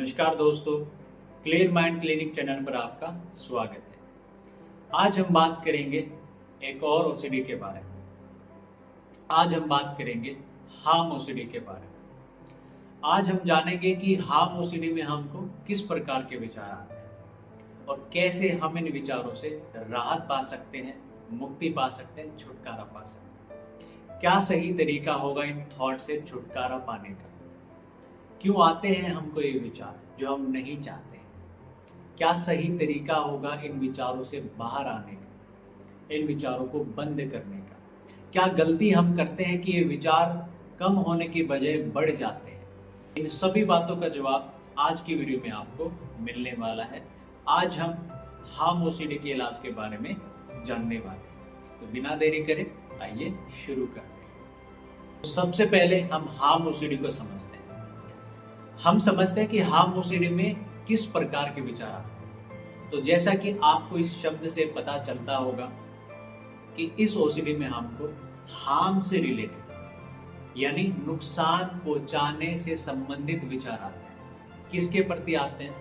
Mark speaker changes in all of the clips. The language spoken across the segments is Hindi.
Speaker 1: नमस्कार दोस्तों, क्लियर माइंड क्लिनिक चैनल पर आपका स्वागत है। आज हम बात करेंगे एक और ओसीडी के बारे में। आज हम बात करेंगे हार्म ओसीडी के बारे में। आज हम जानेंगे कि हार्म ओसीडी में हमको किस प्रकार के विचार आते हैं और कैसे हम इन विचारों से राहत पा सकते हैं, मुक्ति पा सकते हैं, छुटकारा पा सकते हैं। क्या सही तरीका होगा इन थॉट से छुटकारा पाने का? क्यों आते हैं हमको ये विचार जो हम नहीं चाहते हैं? क्या सही तरीका होगा इन विचारों से बाहर आने का, इन विचारों को बंद करने का? क्या गलती हम करते हैं कि ये विचार कम होने की बजाय बढ़ जाते हैं? इन सभी बातों का जवाब आज की वीडियो में आपको मिलने वाला है। आज हम हार्म ओसीडी के इलाज के बारे में जानने वाले हैं। तो बिना देरी करे आइए शुरू करते हैं। सबसे पहले हम हार्म ओसीडी को समझते हैं। हम समझते हैं कि हार्म ओसीडी में किस प्रकार के विचार आते हैं। तो जैसा कि आपको इस शब्द से पता चलता होगा कि इस ओसीडी में हमको हार्म से रिलेटेड यानी नुकसान पहुंचाने से संबंधित विचार आते हैं। किसके प्रति आते हैं?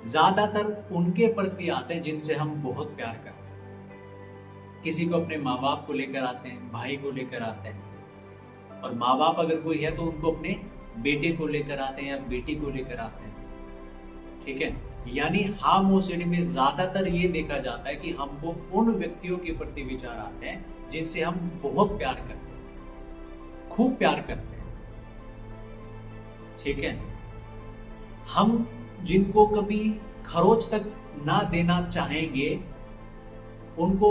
Speaker 1: ज्यादातर उनके प्रति आते हैं जिनसे हम बहुत प्यार करते हैं। किसी को अपने माँ बाप को लेकर आते हैं, भाई को लेकर आते हैं, और माँ बाप अगर कोई है तो उनको अपने बेटे को लेकर आते हैं या बेटी को लेकर आते हैं। ठीक है, यानी हार्म ओसीडी में ज्यादातर ये देखा जाता है कि हमको उन व्यक्तियों के प्रति विचार आते हैं जिनसे हम बहुत प्यार करते हैं, खूब प्यार करते हैं। ठीक है, हम जिनको कभी खरोच तक ना देना चाहेंगे, उनको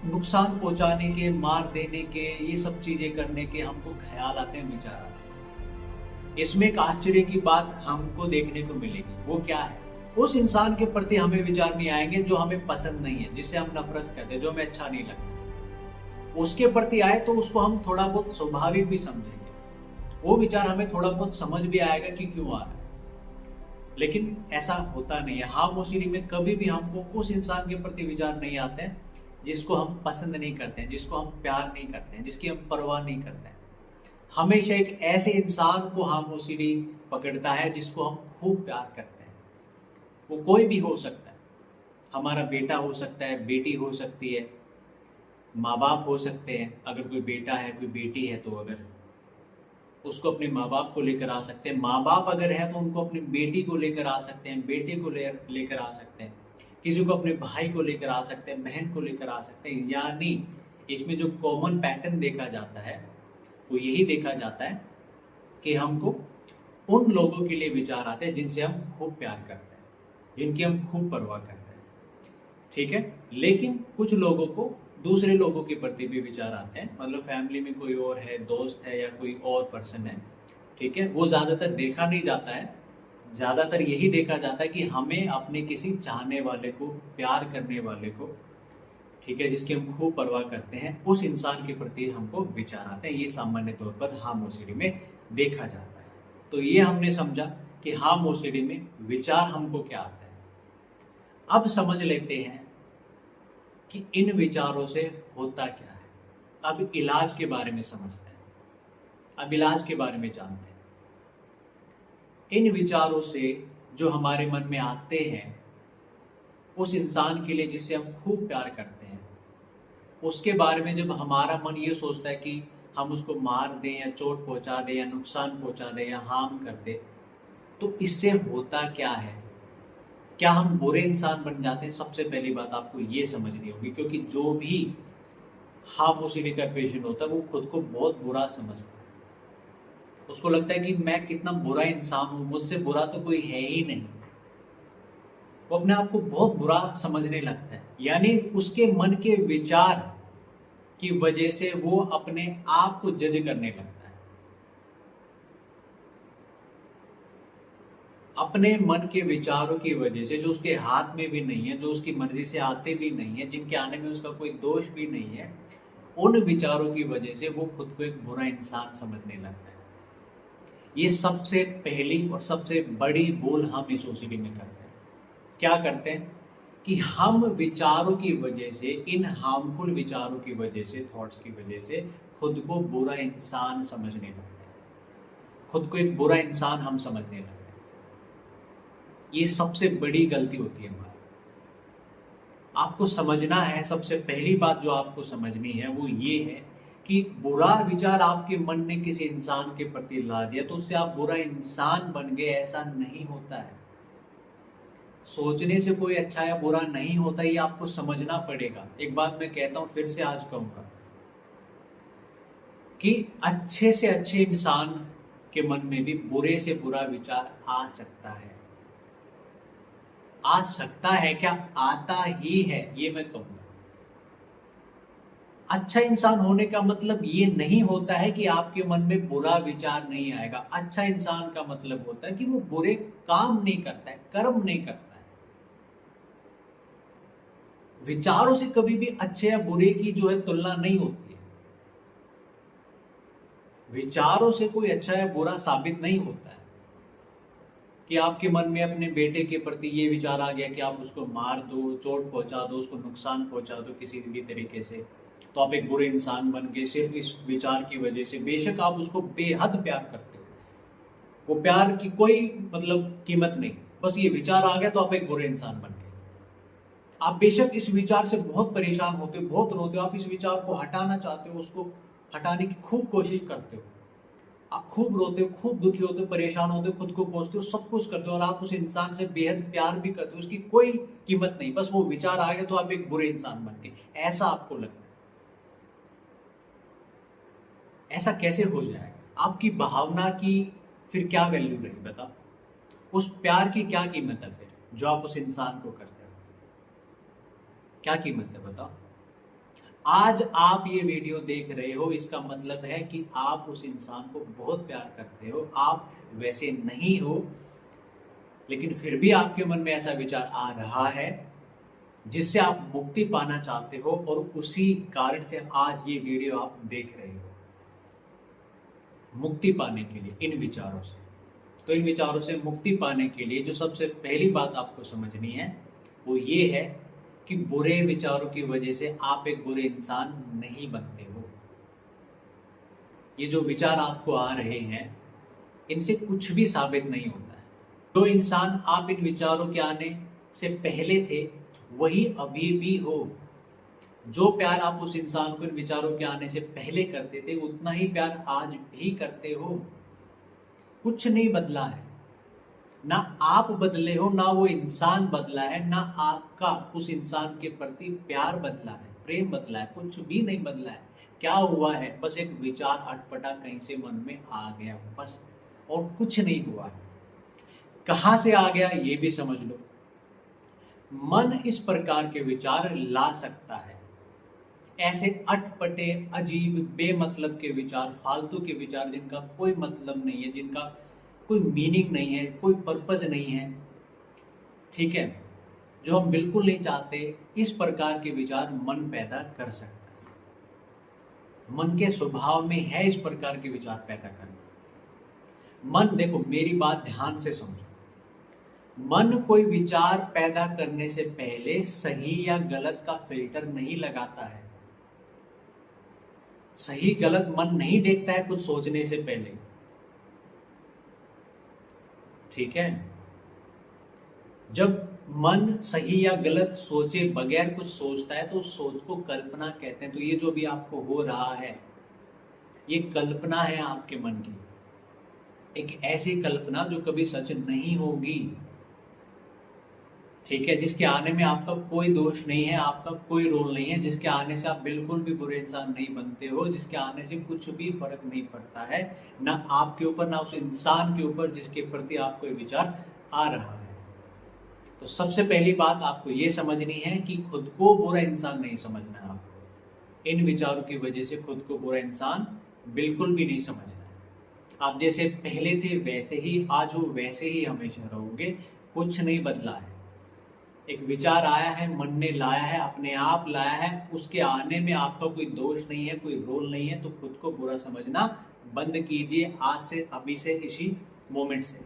Speaker 1: नुकसान पहुंचाने के, मार देने के, ये सब चीजें करने के हमको ख्याल आते हैं, विचार आते हैं। इसमें एक आश्चर्य की बात हमको देखने को मिलेगी। वो क्या है? उस इंसान के प्रति हमें विचार नहीं आएंगे जो हमें पसंद नहीं है, जिससे हम नफरत करते हैं, जो हमें अच्छा नहीं लगता। उसके प्रति आए तो उसको हम थोड़ा बहुत स्वाभाविक भी समझेंगे। वो विचार हमें थोड़ा बहुत समझ भी आएगा कि क्यों आ रहा है। लेकिन ऐसा होता नहीं है। हार्म ओसीडी में कभी भी हमको उस इंसान के प्रति विचार नहीं आते हैं जिसको हम पसंद नहीं करते हैं, जिसको हम प्यार नहीं करते हैं, जिसकी हम परवाह नहीं करते हैं। हमेशा एक ऐसे इंसान को हार्म ओसीडी पकड़ता है जिसको हम खूब प्यार करते हैं। वो कोई भी हो सकता है, हमारा बेटा हो सकता है, बेटी हो सकती है, माँ बाप हो सकते हैं। अगर कोई बेटा है, कोई बेटी है, तो अगर उसको अपने माँ बाप को लेकर आ सकते हैं। माँ बाप अगर है तो उनको अपनी बेटी को लेकर आ सकते हैं, बेटे को लेकर आ सकते हैं। किसी को अपने भाई को लेकर आ सकते हैं, बहन को लेकर आ सकते हैं। यानी इसमें जो कॉमन पैटर्न देखा जाता है वो यही देखा जाता है कि हमको उन लोगों के लिए विचार आते हैं जिनसे हम खूब प्यार करते हैं, जिनकी हम खूब परवाह करते हैं। ठीक है, लेकिन कुछ लोगों को दूसरे लोगों के प्रति भी विचार आते हैं। मतलब फैमिली में कोई और है, दोस्त है या कोई और पर्सन है, ठीक है, वो ज़्यादातर देखा नहीं जाता है। ज़्यादातर यही देखा जाता है कि हमें अपने किसी चाहने वाले को, प्यार करने वाले को, ठीक है, जिसकी हम खूब परवाह करते हैं, उस इंसान के प्रति हमको विचार आते हैं। ये सामान्य तौर पर हार्म ओसीडी में देखा जाता है। तो ये हमने समझा कि हार्म ओसीडी में विचार हमको क्या आता है। अब समझ लेते हैं कि इन विचारों से होता क्या है। अब इलाज के बारे में समझते हैं। अब इलाज के बारे में जानते हैं। इन विचारों से जो हमारे मन में आते हैं, उस इंसान के लिए जिसे हम खूब प्यार करते हैं, उसके बारे में जब हमारा मन ये सोचता है कि हम उसको मार दें या चोट पहुंचा दें या नुकसान पहुंचा दें या हार्म कर दें, तो इससे होता क्या है? क्या हम बुरे इंसान बन जाते हैं? सबसे पहली बात आपको ये समझनी होगी, क्योंकि जो भी हार्म ओसीडी का पेशेंट होता है वो खुद को बहुत बुरा समझता है। उसको लगता है कि मैं कितना बुरा इंसान हूँ, मुझसे बुरा तो कोई है ही नहीं। वो अपने आप को बहुत बुरा समझने लगता है। यानी उसके मन के विचार की वजह से वो अपने आप को जज करने लगता है। अपने मन के विचारों की वजह से, जो उसके हाथ में भी नहीं है, जो उसकी मर्जी से आते भी नहीं है, जिनके आने में उसका कोई दोष भी नहीं है, उन विचारों की वजह से वो खुद को एक बुरा इंसान समझने लगता है। ये सबसे पहली और सबसे बड़ी भूल हम इस ओसीडी में करते हैं। क्या करते हैं कि हम विचारों की वजह से, इन हार्मफुल विचारों की वजह से, थॉट्स की वजह से खुद को बुरा इंसान समझने लगते हैं। खुद को एक बुरा इंसान हम समझने लगते हैं। ये सबसे बड़ी गलती होती है हमारी। आपको समझना है, सबसे पहली बात जो आपको समझनी है वो ये है कि बुरा विचार आपके मन ने किसी इंसान के प्रति ला दिया तो उससे आप बुरा इंसान बन गए, ऐसा नहीं होता है। सोचने से कोई अच्छा या बुरा नहीं होता, ये आपको समझना पड़ेगा। एक बात मैं कहता हूं, फिर से आज कहूंगा कि अच्छे से अच्छे इंसान के मन में भी बुरे से बुरा विचार आ सकता है। आ सकता है क्या, आता ही है, ये मैं कहूंगा। अच्छा इंसान होने का मतलब ये नहीं होता है कि आपके मन में बुरा विचार नहीं आएगा। अच्छा इंसान का मतलब होता है कि वो बुरे काम नहीं करता है, कर्म नहीं करता है। विचारों से कभी भी अच्छे या बुरे की जो है तुलना नहीं होती है। विचारों से कोई अच्छा या बुरा साबित नहीं होता है कि आपके मन में अपने बेटे के प्रति ये विचार आ गया कि आप उसको मार दो, चोट पहुंचा दो, उसको नुकसान पहुंचा दो किसी भी तरीके से, तो आप एक बुरे इंसान बन गए सिर्फ इस विचार की वजह से। बेशक आप उसको बेहद प्यार करते हो, वो प्यार की कोई मतलब कीमत नहीं, बस ये विचार आ गया तो आप एक बुरे इंसान बन गए। आप बेशक इस विचार से बहुत परेशान होते हो, बहुत रोते हो, आप इस विचार को हटाना चाहते हो, उसको हटाने की खूब कोशिश करते हो, आप खूब रोते हो, खूब दुखी होते हो, परेशान होते हो, खुद को कोसते हो, सब कुछ करते हो, और आप उस इंसान से बेहद प्यार भी करते हो, उसकी कोई कीमत नहीं, बस वो विचार आ गया तो आप एक बुरे इंसान बन गए, ऐसा आपको लगता है। ऐसा कैसे हो जाएगा? आपकी भावना की फिर क्या वैल्यू रही बताओ? उस प्यार की क्या कीमत है फिर जो आप उस इंसान को करते हो? क्या कीमत है बताओ? आज आप ये वीडियो देख रहे हो, इसका मतलब है कि आप उस इंसान को बहुत प्यार करते हो। आप वैसे नहीं हो, लेकिन फिर भी आपके मन में ऐसा विचार आ रहा है जिससे आप मुक्ति पाना चाहते हो, और उसी कारण से आज ये वीडियो आप देख रहे हो, मुक्ति पाने के लिए इन विचारों से। तो इन विचारों से मुक्ति पाने के लिए जो सबसे पहली बात आपको समझनी है वो ये है कि बुरे विचारों की वजह से आप एक बुरे इंसान नहीं बनते हो। ये जो विचार आपको आ रहे हैं, इनसे कुछ भी साबित नहीं होता है। जो इंसान आप इन विचारों के आने से पहले थे वही अभी भी हो। जो प्यार आप उस इंसान को इन विचारों के आने से पहले करते थे उतना ही प्यार आज भी करते हो। कुछ नहीं बदला है, ना आप बदले हो, ना वो इंसान बदला है, ना आपका उस इंसान के प्रति प्यार बदला है, प्रेम बदला है, कुछ भी नहीं बदला है। क्या हुआ है, बस एक विचार अटपटा कहीं से मन में आ गया बस, और कुछ नहीं हुआ है। कहां से आ गया ये भी समझ लो। मन इस प्रकार के विचार ला सकता है, ऐसे अटपटे अजीब बेमतलब के विचार, फालतू के विचार जिनका कोई मतलब नहीं है, जिनका कोई मीनिंग नहीं है, कोई पर्पज नहीं है, ठीक है, जो हम बिल्कुल नहीं चाहते, इस प्रकार के विचार मन पैदा कर सकता है। मन के स्वभाव में है इस प्रकार के विचार पैदा करना। मन, देखो मेरी बात ध्यान से समझो, मन कोई विचार पैदा करने से पहले सही या गलत का फिल्टर नहीं लगाता है। सही गलत मन नहीं देखता है कुछ सोचने से पहले, ठीक है। जब मन सही या गलत सोचे बगैर कुछ सोचता है तो उस सोच को कल्पना कहते हैं। तो ये जो भी आपको हो रहा है ये कल्पना है आपके मन की, एक ऐसी कल्पना जो कभी सच नहीं होगी, ठीक है, जिसके आने में आपका कोई दोष नहीं है, आपका कोई रोल नहीं है, जिसके आने से आप बिल्कुल भी बुरे इंसान नहीं बनते हो, जिसके आने से कुछ भी फर्क नहीं पड़ता है, ना आपके ऊपर ना उस इंसान के ऊपर जिसके प्रति आपको ये विचार आ रहा है। तो सबसे पहली बात आपको ये समझनी है कि खुद को बुरा इंसान नहीं समझना है। आपको इन विचारों की वजह से खुद को बुरा इंसान बिल्कुल भी नहीं समझना है। आप जैसे पहले थे वैसे ही आज हो, वैसे ही हमेशा रहोगे, कुछ नहीं बदला है। एक विचार आया है, मन ने लाया है, अपने आप लाया है, उसके आने में आपका कोई दोष नहीं है, कोई रोल नहीं है, तो खुद को बुरा समझना बंद कीजिए आज से, अभी से, इसी मोमेंट से।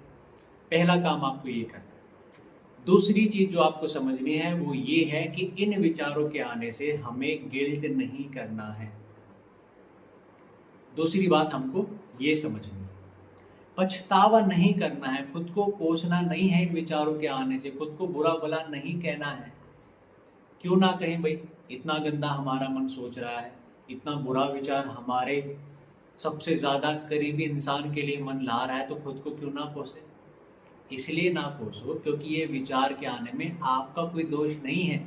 Speaker 1: पहला काम आपको ये करना है। दूसरी चीज जो आपको समझनी है वो ये है कि इन विचारों के आने से हमें गिल्ट नहीं करना है। दूसरी बात हमको ये समझनी है, पछतावा नहीं करना है, खुद को कोसना नहीं है इन विचारों के आने से, खुद को बुरा भला नहीं कहना है। क्यों ना कहें भाई, इतना गंदा हमारा मन सोच रहा है, इतना बुरा विचार हमारे सबसे ज़्यादा करीबी इंसान के लिए मन ला रहा है, तो खुद को क्यों ना कोसे। इसलिए ना कोसो क्योंकि ये विचार के आने में आपका कोई दोष नहीं है।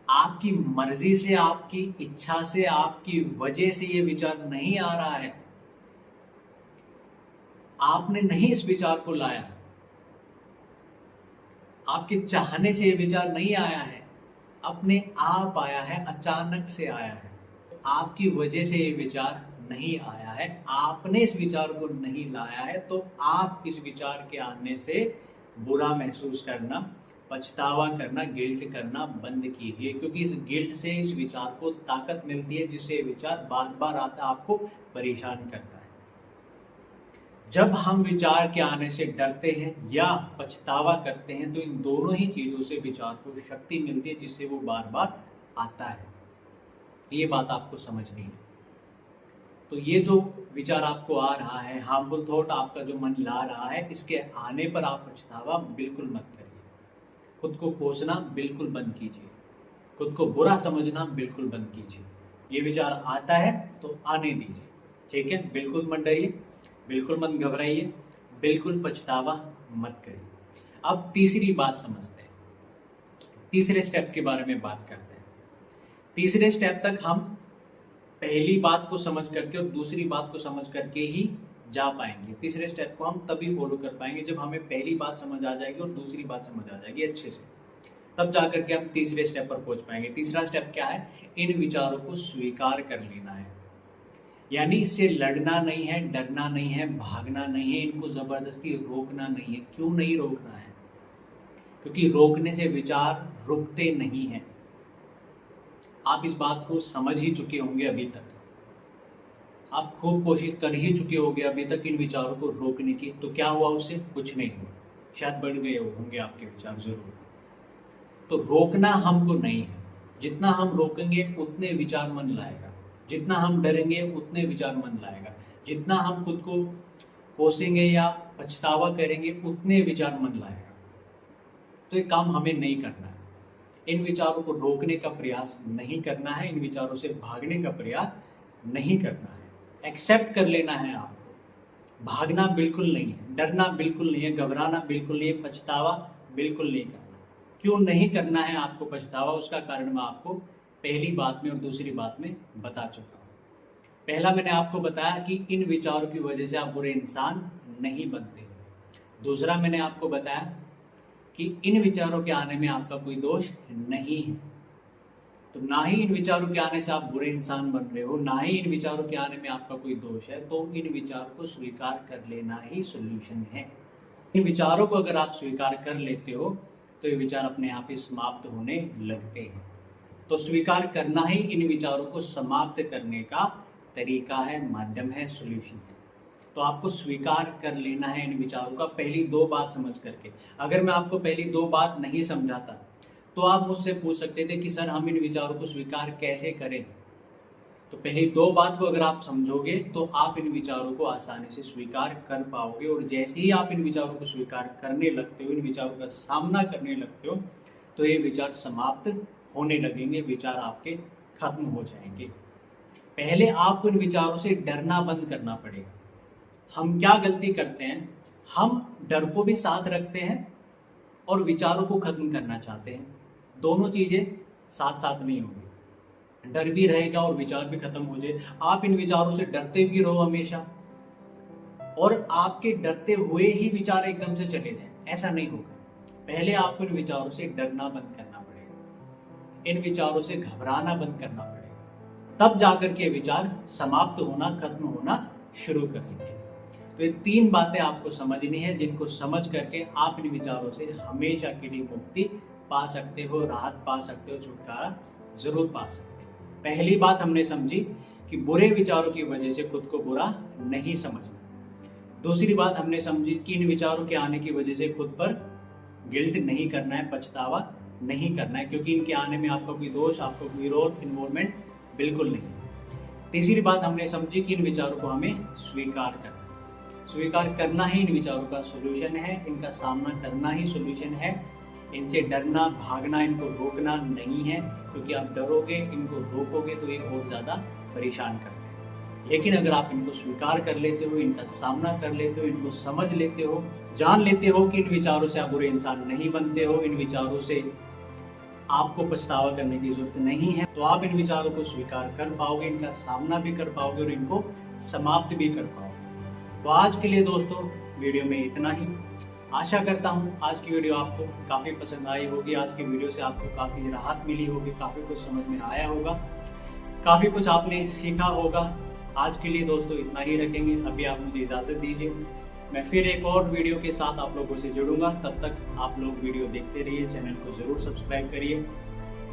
Speaker 1: आपकी मर्जी से, आपकी इच्छा से, आपकी वजह से ये विचार नहीं आ रहा है। आपने नहीं इस विचार को लाया, आपके चाहने से ये विचार नहीं आया है, अपने आप आया है, अचानक से आया है। आपकी वजह से ये विचार नहीं आया है, आपने इस विचार को नहीं लाया है, तो आप इस विचार के आने से बुरा महसूस करना, पछतावा करना, गिल्ट करना बंद कीजिए। क्योंकि इस गिल्ट से इस विचार को ताकत मिलती है, जिससे विचार बार बार आता आपको परेशान करता है। जब हम विचार के आने से डरते हैं या पछतावा करते हैं, तो इन दोनों ही चीज़ों से विचार को शक्ति मिलती है, जिससे वो बार बार आता है। ये बात आपको समझनी है। तो ये जो विचार आपको आ रहा है, हार्मफुल थॉट आपका जो मन ला रहा है, इसके आने पर आप पछतावा बिल्कुल मत करिए। खुद को कोसना बिल्कुल बंद कीजिए, खुद को बुरा समझना बिल्कुल बंद कीजिए। ये विचार आता है तो आने दीजिए, ठीक है। बिल्कुल मत डरिए, बिल्कुल मत घबराइए, बिल्कुल पछतावा मत करिए। अब तीसरी बात समझते हैं, तीसरे स्टेप के बारे में बात करते हैं। तीसरे स्टेप तक हम पहली बात को समझ करके और दूसरी बात को समझ करके ही जा पाएंगे। तीसरे स्टेप को हम तभी फॉलो कर पाएंगे जब हमें पहली बात समझ आ जाएगी और दूसरी बात समझ आ जाएगी अच्छे से, तब जा करके हम तीसरे स्टेप पर पहुंच पाएंगे। तीसरा स्टेप क्या है? इन विचारों को स्वीकार कर लेना है। यानी इससे लड़ना नहीं है, डरना नहीं है, भागना नहीं है, इनको जबरदस्ती रोकना नहीं है। क्यों नहीं रोकना है? क्योंकि रोकने से विचार रुकते नहीं हैं। आप इस बात को समझ ही चुके होंगे अभी तक, आप खूब कोशिश कर ही चुके होंगे अभी तक इन विचारों को रोकने की। तो क्या हुआ उससे? कुछ नहीं हुआ, शायद बढ़ गए होंगे आपके विचार जरूर। तो रोकना हमको नहीं है। जितना हम रोकेंगे उतने विचार मन लाएगा, जितना हम डरेंगे उतने विचार मन लाएगा, जितना हम खुद को कोसेंगे या पछतावा करेंगे उतने विचार मन लाएगा। तो ये काम हमें नहीं करना है। इन विचारों को रोकने का प्रयास नहीं करना है, इन विचारों से भागने का प्रयास नहीं करना है। एक्सेप्ट कर लेना है आपको। भागना बिल्कुल नहीं है, डरना बिल्कुल नहीं है, घबराना बिल्कुल नहीं है, पछतावा बिल्कुल नहीं करना। क्यों नहीं करना है आपको पछतावा? उसका कारण मैं आपको पहली बात में और दूसरी बात में बता चुका हूँ। पहला मैंने आपको बताया कि इन विचारों की वजह से आप बुरे इंसान नहीं बनते। दूसरा मैंने आपको बताया कि इन विचारों के आने में आपका कोई दोष नहीं है। तो ना ही इन विचारों के आने से आप बुरे इंसान बन रहे हो, ना ही इन विचारों के आने में आपका कोई दोष है। तो इन विचारों को स्वीकार कर लेना ही सॉल्यूशन है। इन विचारों को अगर आप स्वीकार कर लेते हो तो ये विचार अपने आप ही समाप्त होने लगते हैं। तो स्वीकार करना ही इन विचारों को समाप्त करने का तरीका है, माध्यम है, सॉल्यूशन है। तो आपको स्वीकार कर लेना है इन विचारों का, पहली दो बात समझ करके। अगर मैं आपको पहली दो बात नहीं समझाता तो आप मुझसे पूछ सकते थे कि सर हम इन विचारों को स्वीकार कैसे करें। तो पहली दो बात को अगर आप समझोगे तो आप इन विचारों को आसानी से स्वीकार कर पाओगे। और जैसे ही आप इन विचारों को स्वीकार करने लगते हो, इन विचारों का सामना करने लगते हो, तो ये विचार समाप्त होने लगेंगे, विचार आपके खत्म हो जाएंगे। पहले आपको इन विचारों से डरना बंद करना पड़ेगा। हम क्या गलती करते हैं? हम डर को भी साथ रखते हैं और विचारों को खत्म करना चाहते हैं। दोनों चीजें साथ साथ नहीं होंगी। डर भी रहेगा और विचार भी खत्म हो जाए। आप इन विचारों से डरते भी रहो हमेशा और आपके डरते हुए ही विचार एकदम से चले जाए, ऐसा नहीं होगा। पहले आपको इन विचारों से डरना बंद करना पड़ेगा, इन विचारों से घबराना बंद करना पड़ेगा, तब जाकर के विचार समाप्त होना, खत्म होना शुरू कर देंगे। तो ये तीन बातें आपको समझनी है, जिनको समझ करके आप इन विचारों से हमेशा के लिए मुक्ति पा सकते हो, राहत पा सकते हो, छुटकारा जरूर पा सकते हो। पहली बात हमने समझी कि बुरे विचारों की वजह से खुद को बुरा नहीं समझना। दूसरी बात हमने समझी कि इन विचारों के आने की वजह से खुद पर गिल्ट नहीं करना है, पछतावा नहीं करना है, क्योंकि इनके आने में आपका कोई दोष, आपका कोई रोल, इन्वॉल्वमेंट बिल्कुल नहीं है। तीसरी बात हमने समझी कि इन विचारों को हमें स्वीकार करना है। स्वीकार करना ही इन विचारों का सोल्यूशन है, इनका सामना करना ही सोल्यूशन है। इनसे डरना, भागना, इनको रोकना नहीं है, क्योंकि आप डरोगे, इनको रोकोगे तो ये और ज़्यादा परेशान करते हैं। लेकिन अगर आप इनको स्वीकार कर लेते हो, इनका सामना कर लेते हो, इनको समझ लेते हो, जान लेते हो कि इन विचारों से आप बुरे इंसान नहीं बनते हो, इन विचारों से आपको पछतावा करने की जरूरत नहीं है, तो आप इन विचारों को स्वीकार कर पाओगे, इनका सामना भी कर पाओगे और इनको समाप्त भी कर पाओगे। तो आज के लिए दोस्तों वीडियो में इतना ही। आशा करता हूँ आज की वीडियो आपको काफ़ी पसंद आई होगी। आज की वीडियो से आपको काफ़ी राहत मिली होगी, काफ़ी कुछ समझ में आया होगा, काफ़ी कुछ आपने सीखा होगा। आज के लिए दोस्तों इतना ही रखेंगे। अभी आप मुझे इजाज़त दीजिए, मैं फिर एक और वीडियो के साथ आप लोगों से जुड़ूंगा। तब तक आप लोग वीडियो देखते रहिए, चैनल को ज़रूर सब्सक्राइब करिए।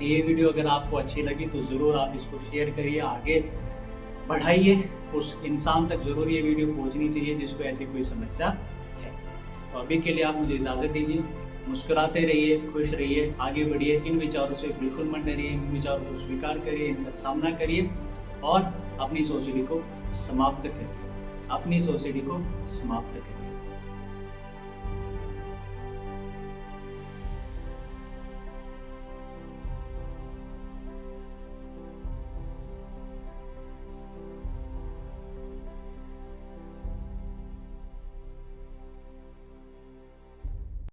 Speaker 1: ये वीडियो अगर आपको अच्छी लगी तो ज़रूर आप इसको शेयर करिए, आगे बढ़ाइए, उस इंसान तक ज़रूर ये वीडियो पहुंचनी चाहिए जिसको ऐसी कोई समस्या है। तो अभी के लिए आप मुझे इजाज़त दीजिए। मुस्कुराते रहिए, खुश रहिए, आगे बढ़िए। इन विचारों से बिल्कुल मत डरिए, इन विचारों को स्वीकार करिए, इनका सामना करिए और अपनी सोसाइटी को समाप्त करिए, अपनी सोसाइटी को समाप्त करिए।